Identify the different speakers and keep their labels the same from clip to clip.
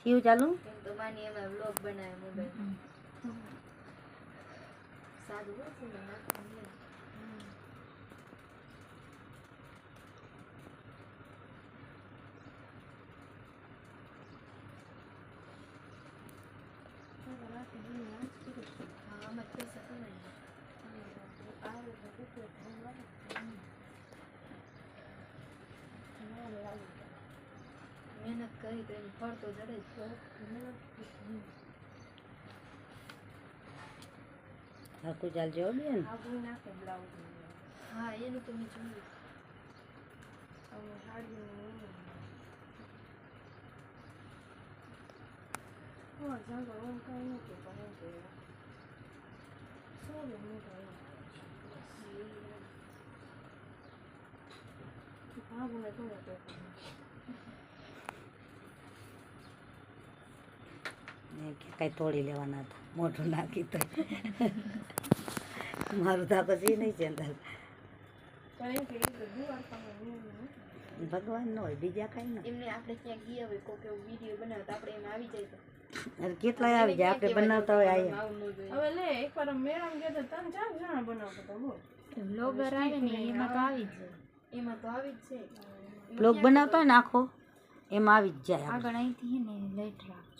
Speaker 1: થયું ચાલુ
Speaker 2: તો માની એમાં વ્લોગ બનાવે મોબાઈલ સાદું હશે ને નાખવાનું હા મત પૈસા કમાય મહેનત કરી તો એનું ફળ તો જડે જ
Speaker 1: આખું ચાલજો બેન
Speaker 2: હા એનું તો મેં જોયું
Speaker 1: કઈ તોડી લેવાના હતા મોઢું નાખી તો મારું તો પછી નહીં છે અંદર ભગવાન નો હોય બીજા કઈ ના
Speaker 2: એમને આપણે ક્યાં ગયા હોય કોઈ કેવો વિડીયો બનાવે તો આપણે એમાં આવી જાય તો
Speaker 1: અરે કેટલા આવી જાય આપણે બનાવતા હોય આયા
Speaker 3: હવે લે એકવાર મેળામ ગયા તો 3-4 જણા બનાવતા હતા બોલ
Speaker 2: બ્લોગર આવે ને એમાં તો આવી જ જાય એમાં તો આવી જ છે
Speaker 1: બ્લોગ બનાવતા હોય ને આખો એમાં આવી જ જાય
Speaker 2: આગળ અહીંથી ને લાઈટ રાખજો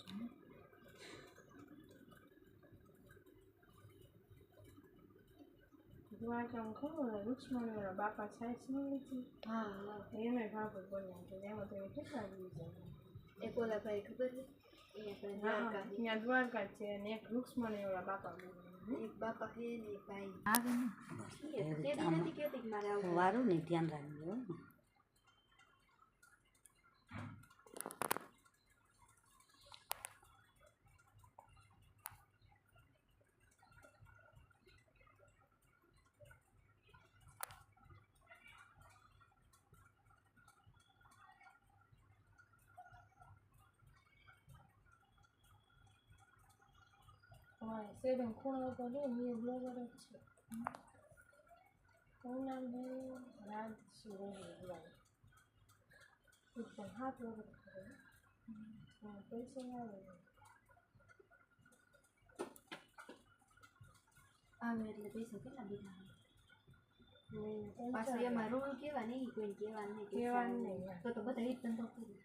Speaker 3: દ્વારકામાં ખબર રૂક્ષ્મણીના બાપા છાય છે
Speaker 2: હા
Speaker 3: એને ભાગો બોલ્યા છે એમાં તો કેટલા દિવસ
Speaker 2: એક ઓલા ભાઈ ખબર છે
Speaker 3: અહીંયા દ્વારકા છે અને એક રૂક્ષ્મણીના બાપા બોલ્યા
Speaker 2: એક બાપા છે ને એક ભાઈ આવે ને તે નથી કહેતી કે મારે આવું
Speaker 1: વારું નહીં ધ્યાન રાખજો
Speaker 3: સેવન ખૂણો તો લે મેં બ્લોગર જ છે કોણ નામ છે રાજ સુરેશ બ્લોગ ઉપર હાથ વગર પૈસા આવે
Speaker 2: આવે એટલે પૈસા કેટલા દીધા પાછું એમાં રૂલ કેવા નહીં કોઈ કહેવા નહીં તો બધા એક ધંધો કરી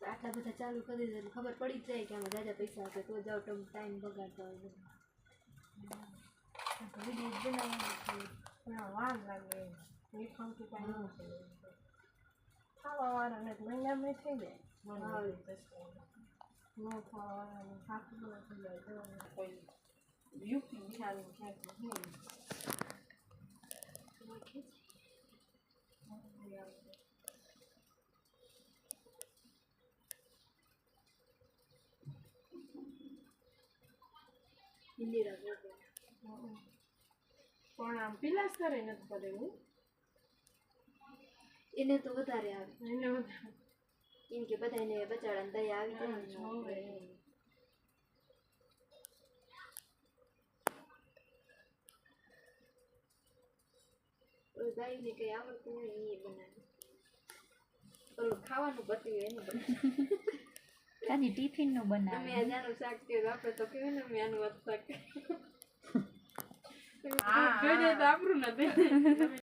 Speaker 2: આટલા બધા ચાલુ કરી દે ખબર પડી જ જાય કે આમાં જાજા પૈસા આપે તો જાવ તમે ટાઈમ બગાડતા હોય વિડીયો બનાવવાનો
Speaker 3: વાર લાગે એ ખામતું કાંઈ ખાવાવાળાને મહિનામાં થઈ જાય ન ખાવાવાળાને ખાતું થઈ જાય કોઈ યુપી બિહારી ક્યાંક પણ આમ પિલાસ કરે નથી કરેલું
Speaker 2: એને તો વધારે આવે
Speaker 3: એને વધારે
Speaker 2: કેમ કે બધા એને બચાડાને દયા આવી જાય ગાયને કઈ આવડતું હોય એ બનાવે ઓલું ખાવાનું બત્યું એનું બનાવે
Speaker 4: ખાલી ટિફિન નું બનાવે
Speaker 2: અમે આનું શાક કર્યું આપણે તો કેવું ને અમે આનું શાક
Speaker 3: હા આપણું નથી